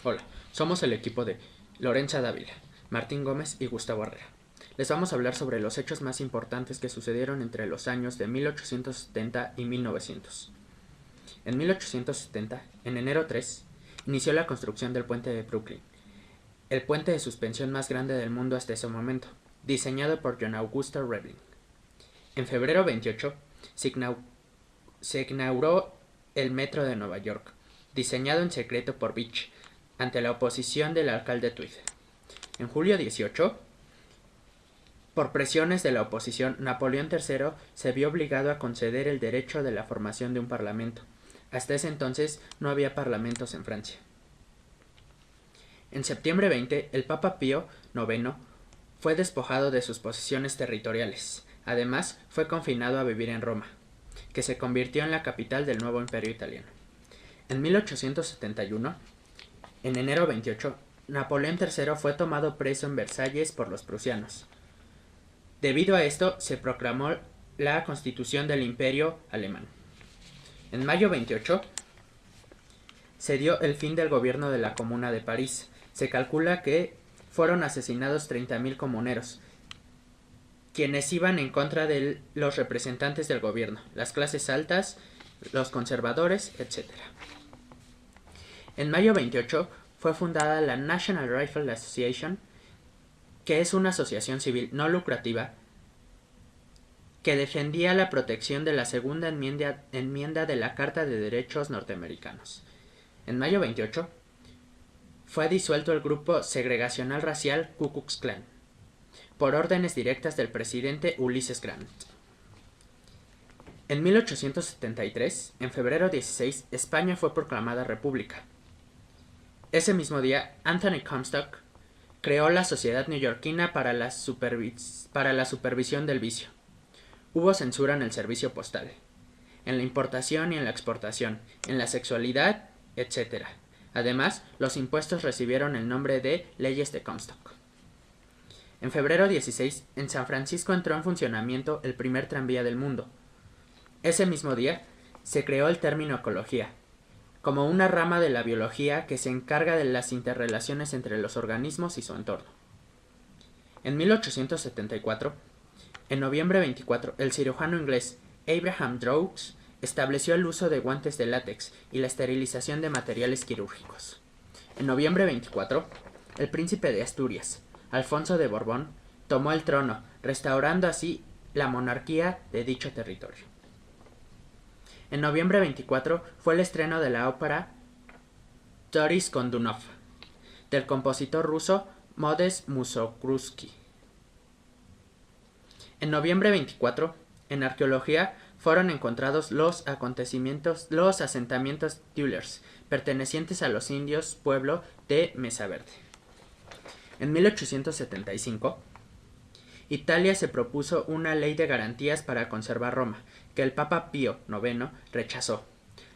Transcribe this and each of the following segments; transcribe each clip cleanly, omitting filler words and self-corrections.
Hola, somos el equipo de Lorenza Dávila, Martín Gómez y Gustavo Herrera. Les vamos a hablar sobre los hechos más importantes que sucedieron entre los años de 1870 y 1900. En 1870, en enero 3, inició la construcción del puente de Brooklyn, el puente de suspensión más grande del mundo hasta ese momento, diseñado por John Augusto Roebling. En febrero 28, se inauguró el metro de Nueva York, diseñado en secreto por Beach, ante la oposición del alcalde Tweed. En julio 18, por presiones de la oposición, Napoleón III se vio obligado a conceder el derecho de la formación de un parlamento. Hasta ese entonces no había parlamentos en Francia. En septiembre 20, el Papa Pío IX fue despojado de sus posesiones territoriales. Además, fue confinado a vivir en Roma, que se convirtió en la capital del nuevo imperio italiano. En 1871, en enero 28, Napoleón III fue tomado preso en Versalles por los prusianos. Debido a esto, se proclamó la Constitución del Imperio Alemán. En mayo 28, se dio el fin del gobierno de la Comuna de París. Se calcula que fueron asesinados 30.000 comuneros, quienes iban en contra de los representantes del gobierno, las clases altas, los conservadores, etc. En mayo 28 fue fundada la National Rifle Association, que es una asociación civil no lucrativa que defendía la protección de la segunda enmienda de la Carta de Derechos Norteamericanos. En mayo 28 fue disuelto el grupo segregacional racial Ku Klux Klan, por órdenes directas del presidente Ulysses Grant. En 1873, en febrero 16, España fue proclamada república. Ese mismo día, Anthony Comstock creó la Sociedad Neoyorquina para la Supervisión del Vicio. Hubo censura en el servicio postal, en la importación y en la exportación, en la sexualidad, etc. Además, los impuestos recibieron el nombre de Leyes de Comstock. En febrero 16, en San Francisco entró en funcionamiento el primer tranvía del mundo. Ese mismo día, se creó el término ecología, como una rama de la biología que se encarga de las interrelaciones entre los organismos y su entorno. En 1874, en noviembre 24, el cirujano inglés Abraham Droz estableció el uso de guantes de látex y la esterilización de materiales quirúrgicos. En noviembre 24, el príncipe de Asturias, Alfonso de Borbón, tomó el trono, restaurando así la monarquía de dicho territorio. En noviembre 24 fue el estreno de la ópera Boris Godunov, del compositor ruso Modest Mussorgsky. En noviembre 24, en arqueología, fueron encontrados los asentamientos Tüllers, pertenecientes a los indios pueblo de Mesa Verde. En 1875, Italia se propuso una ley de garantías para conservar Roma, que el Papa Pío IX rechazó.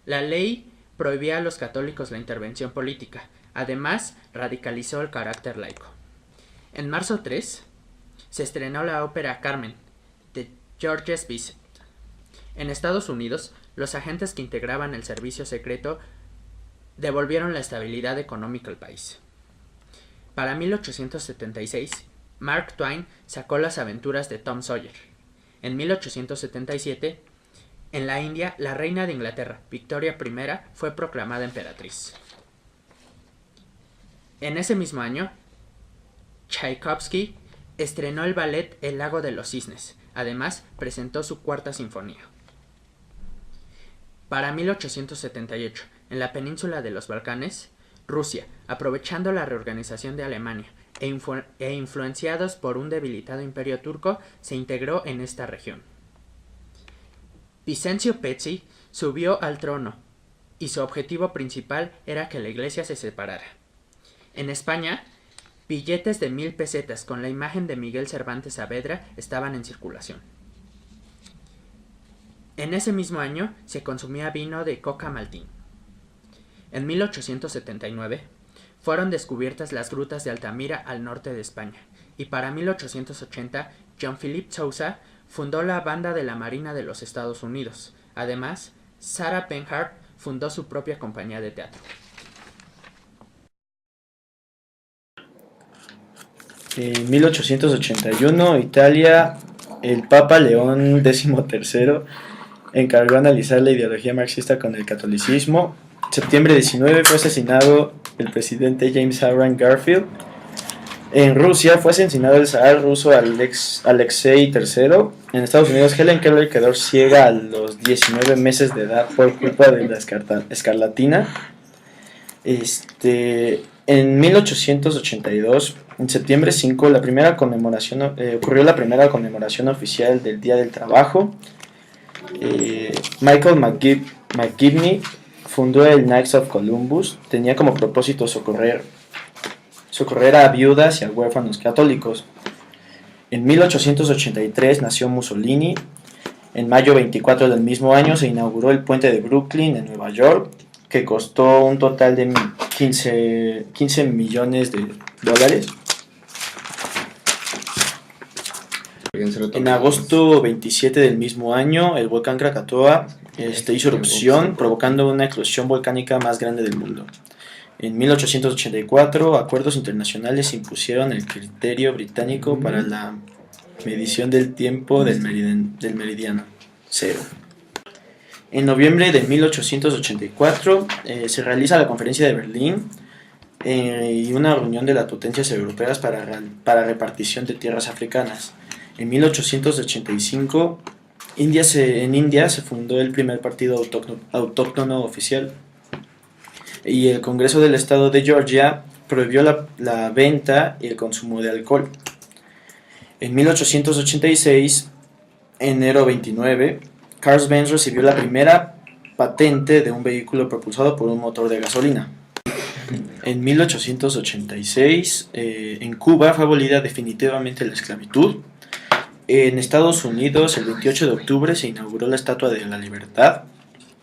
La ley prohibía a los católicos la intervención política. Además, radicalizó el carácter laico. En marzo 3, se estrenó la ópera Carmen, de Georges Bizet. En Estados Unidos, los agentes que integraban el servicio secreto devolvieron la estabilidad económica al país. Para 1876, Mark Twain sacó Las aventuras de Tom Sawyer. En 1877, en la India, la reina de Inglaterra, Victoria I, fue proclamada emperatriz. En ese mismo año, Tchaikovsky estrenó el ballet El lago de los cisnes. Además, presentó su cuarta sinfonía. Para 1878, en la península de los Balcanes, Rusia, aprovechando la reorganización de Alemania e influenciados por un debilitado imperio turco, se integró en esta región. Vincenzo Pezzi subió al trono y su objetivo principal era que la iglesia se separara. En España, billetes de 1,000 pesetas con la imagen de Miguel Cervantes Saavedra estaban en circulación. En ese mismo año se consumía vino de coca maltín. En 1879 fueron descubiertas las grutas de Altamira al norte de España, y para 1880 John Philip Sousa fundó la Banda de la Marina de los Estados Unidos. Además, Sarah Bernhardt fundó su propia compañía de teatro. En 1881, Italia, el Papa León XIII encargó analizar la ideología marxista con el catolicismo. Septiembre 19 fue asesinado el presidente James Aaron Garfield. En Rusia fue asesinado el zar ruso Alexei III. En Estados Unidos, Helen Keller quedó ciega a los 19 meses de edad por culpa de la escarlatina. En 1882, en septiembre 5, ocurrió la primera conmemoración oficial del Día del Trabajo. Michael McGivney fundó el Knights of Columbus. Tenía como propósito socorrer a viudas y a huérfanos católicos. En 1883 nació Mussolini. En mayo 24 del mismo año se inauguró el puente de Brooklyn en Nueva York, que costó un total de 15 millones de dólares. En agosto 27 del mismo año, el volcán Krakatoa hizo erupción, provocando una explosión volcánica más grande del mundo. En 1884, acuerdos internacionales impusieron el criterio británico para la medición del tiempo del meridiano cero. En noviembre de 1884 se realiza la Conferencia de Berlín y una reunión de las potencias europeas para repartición de tierras africanas. En 1885, en India se fundó el primer partido autóctono oficial, y el Congreso del Estado de Georgia prohibió la venta y el consumo de alcohol. En 1886, enero 29, Carl-Benz recibió la primera patente de un vehículo propulsado por un motor de gasolina. En 1886, en Cuba fue abolida definitivamente la esclavitud. En Estados Unidos, el 28 de octubre, se inauguró la Estatua de la Libertad.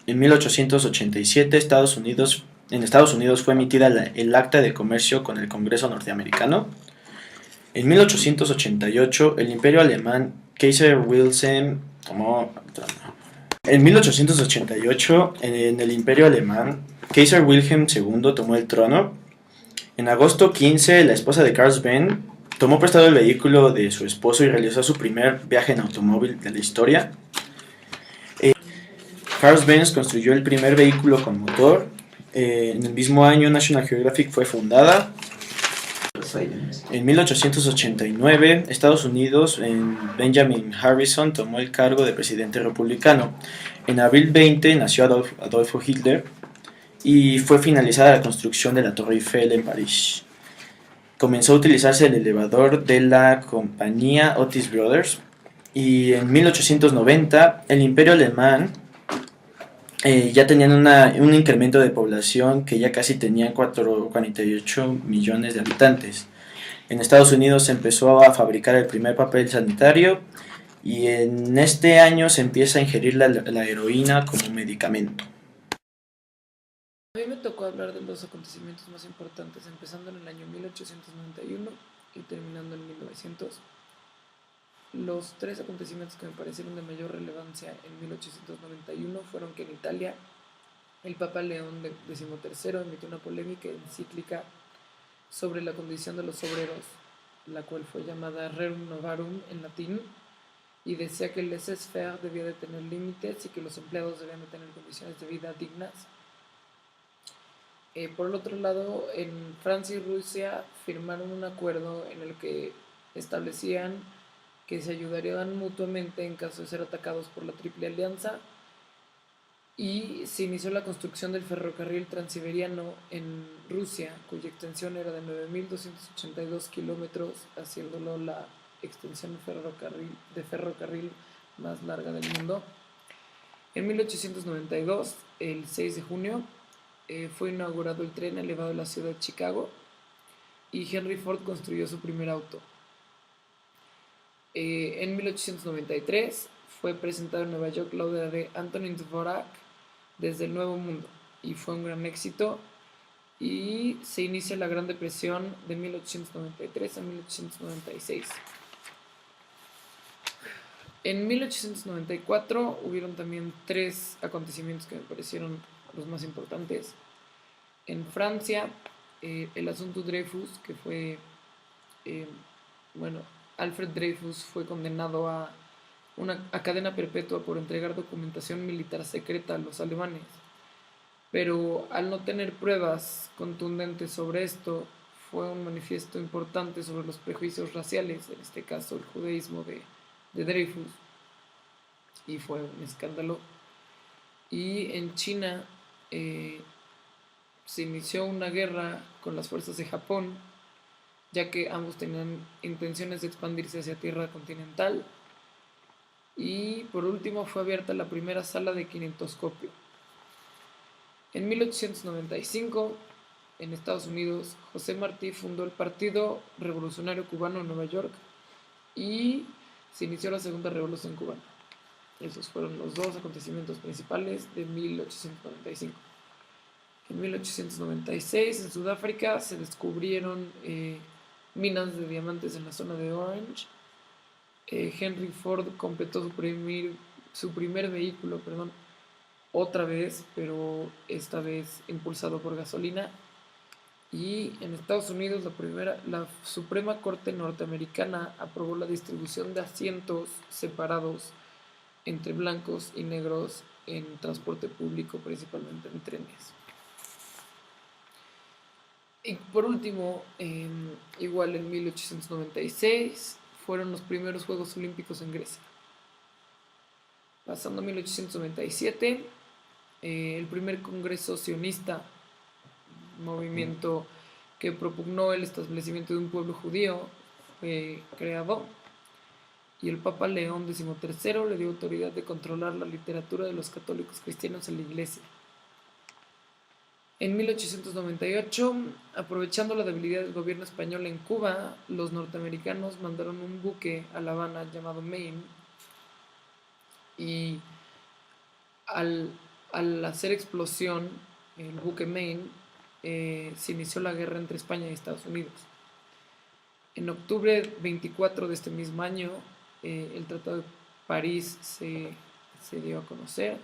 En 1887, en Estados Unidos fue emitida el Acta de Comercio con el Congreso norteamericano. En 1888, el Imperio Alemán Kaiser Wilhelm tomó. En 1888, en el Imperio Alemán, Kaiser Wilhelm II tomó el trono. En agosto 15, la esposa de Carl Benz tomó prestado el vehículo de su esposo y realizó su primer viaje en automóvil de la historia. Carl Benz construyó el primer vehículo con motor. En el mismo año, National Geographic fue fundada. En 1889, Estados Unidos, Benjamin Harrison tomó el cargo de presidente republicano. En abril 20 nació Adolfo Hitler y fue finalizada la construcción de la Torre Eiffel en París. Comenzó a utilizarse el elevador de la compañía Otis Brothers. Y en 1890, el Imperio Alemán ya tenían un incremento de población que ya casi tenían 48 millones de habitantes. En Estados Unidos se empezó a fabricar el primer papel sanitario y en este año se empieza a ingerir la heroína como medicamento. A mí me tocó hablar de los acontecimientos más importantes, empezando en el año 1891 y terminando en 1900. Los tres acontecimientos que me parecieron de mayor relevancia en 1891 fueron que en Italia el Papa León XIII emitió una polémica encíclica sobre la condición de los obreros, la cual fue llamada Rerum Novarum en latín, y decía que el laissez-faire debía de tener límites y que los empleados debían de tener condiciones de vida dignas. Por el otro lado, en Francia y Rusia firmaron un acuerdo en el que establecían que se ayudarían mutuamente en caso de ser atacados por la Triple Alianza, y se inició la construcción del ferrocarril transiberiano en Rusia, cuya extensión era de 9.282 kilómetros, haciéndolo la extensión de ferrocarril más larga del mundo. En 1892, el 6 de junio, fue inaugurado el tren elevado de la ciudad de Chicago y Henry Ford construyó su primer auto. En 1893 fue presentado en Nueva York la obra de Antonin Dvorak, Desde el Nuevo Mundo, y fue un gran éxito, y se inicia la Gran Depresión de 1893 a 1896. En 1894 hubieron también tres acontecimientos que me parecieron los más importantes. En Francia, el asunto Dreyfus, que fue bueno, Alfred Dreyfus fue condenado a cadena perpetua por entregar documentación militar secreta a los alemanes. Pero al no tener pruebas contundentes sobre esto, fue un manifiesto importante sobre los prejuicios raciales, en este caso el judaísmo de Dreyfus, y fue un escándalo. Y en China se inició una guerra con las fuerzas de Japón, ya que ambos tenían intenciones de expandirse hacia tierra continental. Y por último fue abierta la primera sala de kinetoscopio. En 1895, en Estados Unidos, José Martí fundó el Partido Revolucionario Cubano en Nueva York y se inició la Segunda Revolución Cubana. Esos fueron los dos acontecimientos principales de 1895. En 1896, en Sudáfrica, se descubrieron minas de diamantes en la zona de Orange. Henry Ford completó su primer vehículo, otra vez, pero esta vez impulsado por gasolina. Y en Estados Unidos, la Suprema Corte norteamericana aprobó la distribución de asientos separados entre blancos y negros en transporte público, principalmente en trenes. Y por último, igual en 1896, fueron los primeros Juegos Olímpicos en Grecia. Pasando a 1897, el primer Congreso Sionista, movimiento que propugnó el establecimiento de un pueblo judío, fue creado, y el Papa León XIII le dio autoridad de controlar la literatura de los católicos cristianos en la Iglesia. En 1898, aprovechando la debilidad del gobierno español en Cuba, los norteamericanos mandaron un buque a La Habana llamado Maine, y al hacer explosión el buque Maine, se inició la guerra entre España y Estados Unidos. En octubre 24 de este mismo año, el Tratado de París se dio a conocer,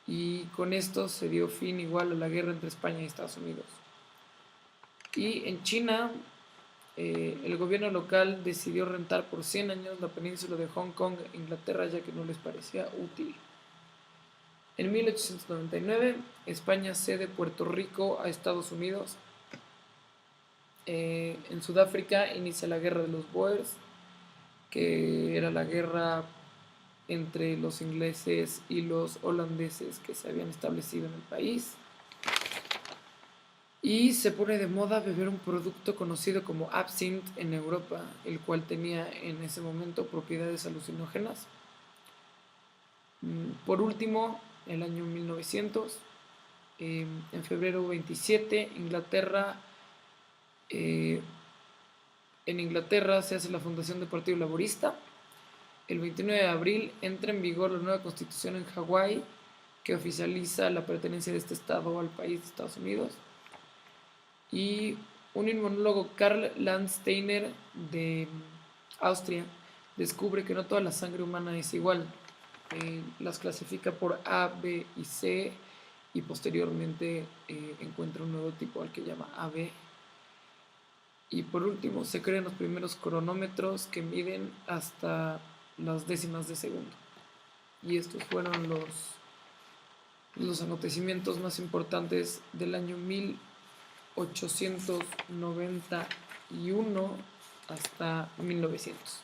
y con esto se dio fin igual a la guerra entre España y Estados Unidos. Y en China, el gobierno local decidió rentar por 100 años la península de Hong Kong a Inglaterra, ya que no les parecía útil. En 1899, España cede Puerto Rico a Estados Unidos. En Sudáfrica inicia la guerra de los Boers, que era la guerra entre los ingleses y los holandeses que se habían establecido en el país. Y se pone de moda beber un producto conocido como absinthe en Europa, el cual tenía en ese momento propiedades alucinógenas. Por último, el año 1900, en febrero 27, en Inglaterra se hace la fundación del Partido Laborista. El 29 de abril entra en vigor la nueva constitución en Hawái, que oficializa la pertenencia de este estado al país de Estados Unidos. Y un inmunólogo, Karl Landsteiner, de Austria, descubre que no toda la sangre humana es igual. Las clasifica por A, B y C, y posteriormente encuentra un nuevo tipo al que llama AB. Y por último, se crean los primeros cronómetros que miden hasta las décimas de segundo. Y estos fueron los acontecimientos más importantes del año 1891 hasta 1900.